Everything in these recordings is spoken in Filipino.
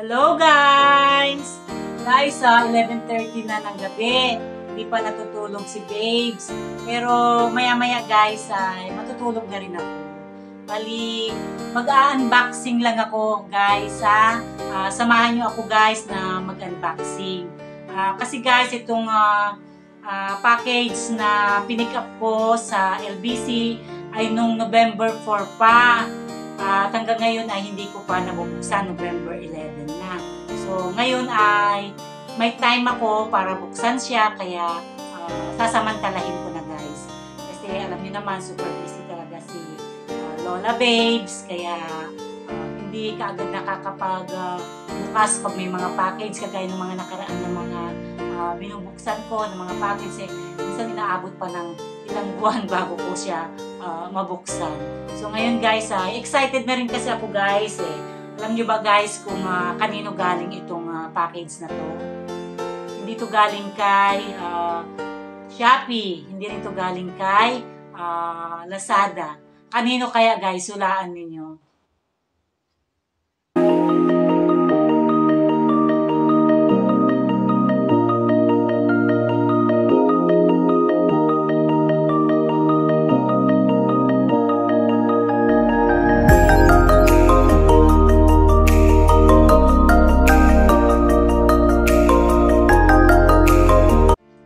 Hello guys! Guys, 11:30 na ng gabi. Hindi pa natutulog si Babes. Pero maya-maya guys, ay matutulog na rin ako. Bali, mag-unboxing lang ako guys ha. Samahan nyo ako guys na mag-unboxing. Kasi guys, itong package na pinick up ko sa LBC ay nung November 4 pa. At hanggang ngayon ay hindi ko pa nabubuksan, November 11 na. So, ngayon ay may time ako para buksan siya, kaya sasamantalahin ko na guys. Kasi alam niyo naman, super busy talaga si Lola Babes, kaya hindi kaagad nakakapag-bukas pag may mga package, kagaya ng mga nakaraan na mga binubuksan ko ng mga package. Minsan inaabot pa ng ilang buwan bago ko siya mabuksan. So ngayon guys, excited na rin kasi ako guys eh. Alam nyo ba guys kung kanino galing itong package na to? Hindi to galing kay Shopee, hindi rin to galing kay Lazada. Kanino kaya guys? Hulaan ninyo.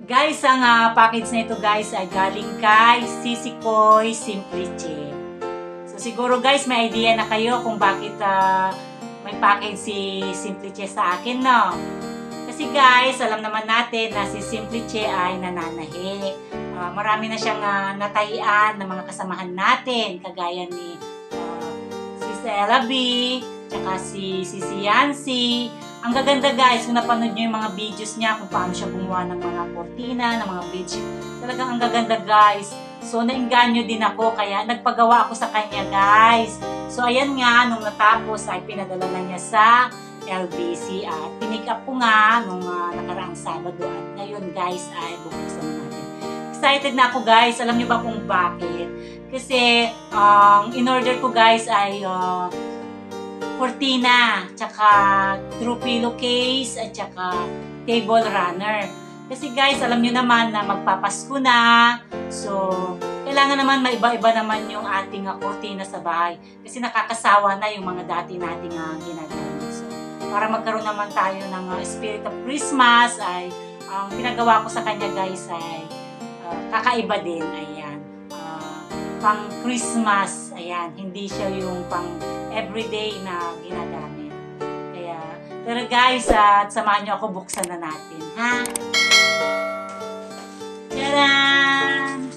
Guys, ang package na ito guys ay galing kay Sisikoy Simpliche. So siguro guys may idea na kayo kung bakit may package si Simpliche sa akin, no? Kasi guys, alam naman natin na si Simpliche ay nananahi. Marami na siyang natahian ng mga kasamahan natin, kagaya ni si Stella B, tsaka si Yancy. Ang gaganda guys, kung napanood nyo yung mga videos niya, kung paano siya gumawa ng mga kortina, ng mga beach. Talagang ang gaganda guys. So, nainganyo din ako, kaya nagpagawa ako sa kanya guys. So, ayan nga, nung natapos ay pinadala na niya sa LBC at pinick up ko nga nung nakaraang Sabado. At ngayon guys ay bubuksan natin. Excited na ako guys. Alam niyo ba kung bakit? Kasi, in-order ko guys ay cortina, tsaka through pillowcase, at tsaka table runner. Kasi guys, alam nyo naman na magpapasko na. So, kailangan naman maiba-iba naman yung ating cortina sa bahay. Kasi nakakasawa na yung mga dati nating ginagamit. So, para magkaroon naman tayo ng spirit of Christmas, ay ang pinagawa ko sa kanya guys ay kakaiba din. Ayan. Pang Christmas. Ayan. Hindi siya yung pang everyday na ginagamit. Kaya, pero guys, samahan nyo ako, buksan na natin, ha? Tcharan!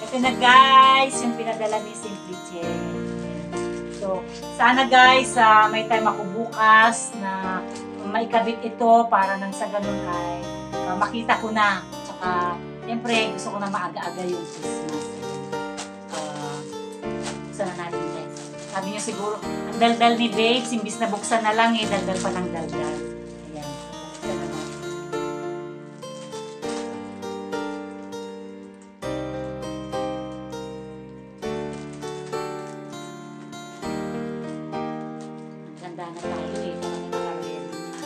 Ito na guys, yung pinadala ni Simpliche. So, sana guys, may time ako bukas na maikabit ito para nang sa ganun ay makita ko na. Tsaka, siyempre, gusto ko na maaga-aga yung Christmas. Buksan na natin guys. Sabi niyo siguro, ang daldal ni Babes, imbis na buksan na lang eh, daldal pa ng daldal. Ayan, buksan na natin. Ang ganda na tayo eh, talaga nakaready na.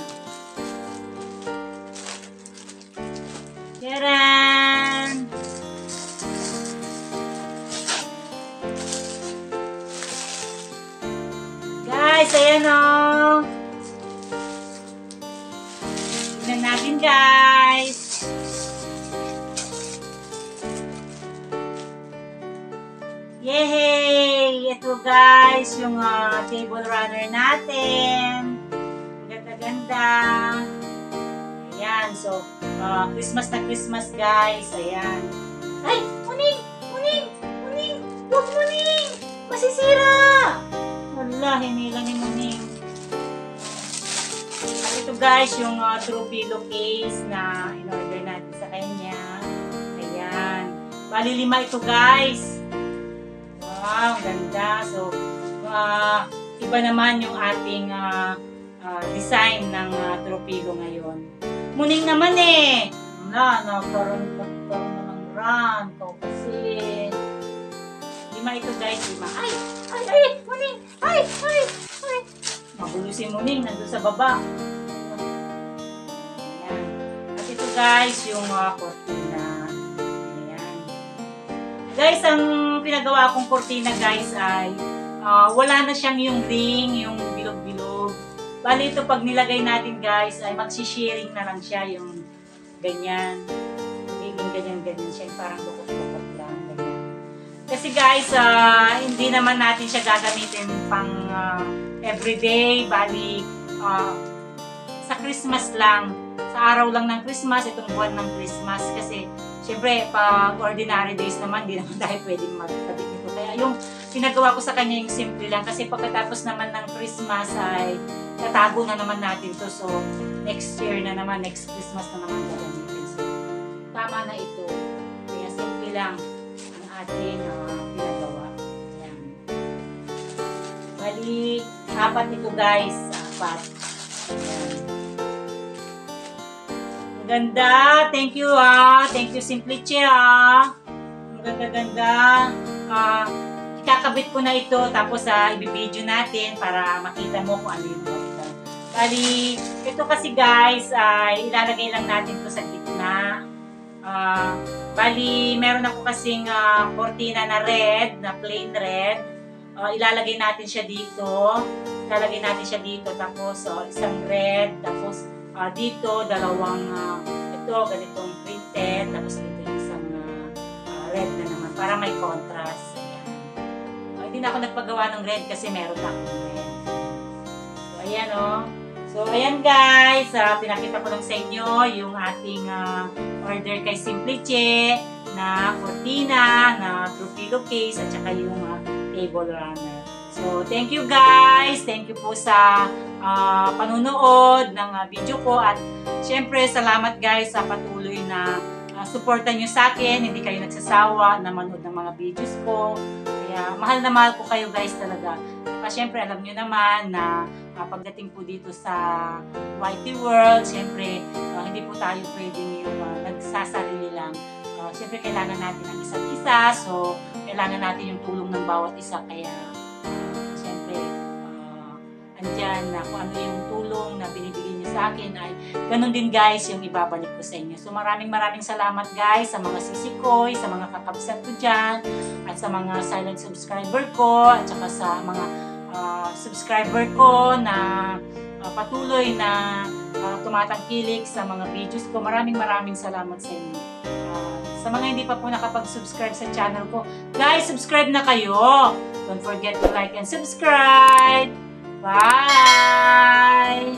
Tcharan! Guys, ayan o. Tignan natin guys. Yay! Ito guys, yung table runner natin. Ganda-ganda. Ayan, so Christmas na Christmas guys. Ayan. Ay! Muning! Muning! Muning! Huwag muning! Masisira! Wala, hinila ni Muning. At ito guys, yung true pillowcase na in-order natin sa kanya. Ayan. Bali 5 ito guys. Wow, ganda. So, iba naman yung ating design ng true pillow ngayon. Muning naman eh. Nagkaroon na ng run. Kasi 5 ito guys, 5. Ay! Ay! Ay! Muning! Ay! Ay! Ay! Magulo si Muning, nandun sa baba. Ayan. At ito guys, yung cortina. Ayan. Guys, ang pinagawa kong cortina guys ay wala na siyang yung ring, yung bilog-bilog. Bali ito pag nilagay natin guys ay magsisharing na lang siya yung ganyan. Magiging ganyan-ganyan siya. Parang lukot-lukot lang. Ganyan. Kasi guys, hindi naman natin siya gagamitin pang everyday. Bali, sa Christmas lang. Sa araw lang ng Christmas, itong buwan ng Christmas. Kasi, syempre, pag ordinary days naman, di naman tayo pwedeng magkabit nito. Kaya yung pinagawa ko sa kanya yung simple lang. Kasi pagkatapos naman ng Christmas ay tatago na naman natin to. So, next year na naman, next Christmas na naman gagamitin. So, tama na ito. Kaya simple lang ang ating pinagawa. Ayan. Bali, 4 ito guys. 4. Ayan. Ang ganda. Thank you Thank you Simplice Ang ganda-ganda. Ikakabit ko na ito. Tapos ibibideo natin para makita mo kung ano yung bali, ito kasi guys, ay ilalagay lang natin to sa gitna. Bali, meron ako kasing cortina na red, na plain red. Ilalagay natin siya dito. Ilalagay natin siya dito. Tapos, isang red. Tapos, dito, dalawang, ito, ganitong printed. Tapos, dito isang red na naman. Para may contrast. Ayan. Hindi na ako nagpagawa ng red kasi meron na akong red. So, ayan So, ayan guys, pinakita ko lang sa inyo yung ating order kay Simplice na cortina, na true pillowcase, at saka yung table runner. So, thank you guys! Thank you po sa panunood ng video ko at syempre, salamat guys sa patuloy na supportan nyo sa akin. Hindi kayo nagsasawa na manood ng mga videos ko. Kaya, mahal na mahal ko kayo guys talaga. Siyempre, alam nyo naman na pagdating po dito sa YT World, siyempre, hindi po tayo pwedeng yung nagsasarili lang. Siyempre, kailangan natin ang isa't isa. So, kailangan natin yung tulong ng bawat isa. Kaya, siyempre, andyan na kung ano yung tulong na binibigay niyo sa akin ay ganun din guys yung ibabalik ko sa inyo. So, maraming salamat guys sa mga sisikoy, sa mga kakabsat ko dyan, at sa mga silent subscriber ko, at saka sa mga subscriber ko na patuloy na tumatangkilik sa mga videos ko. Maraming salamat sa inyo. Sa mga hindi pa po nakapag-subscribe sa channel ko, guys, subscribe na kayo. Don't forget to like and subscribe. Bye!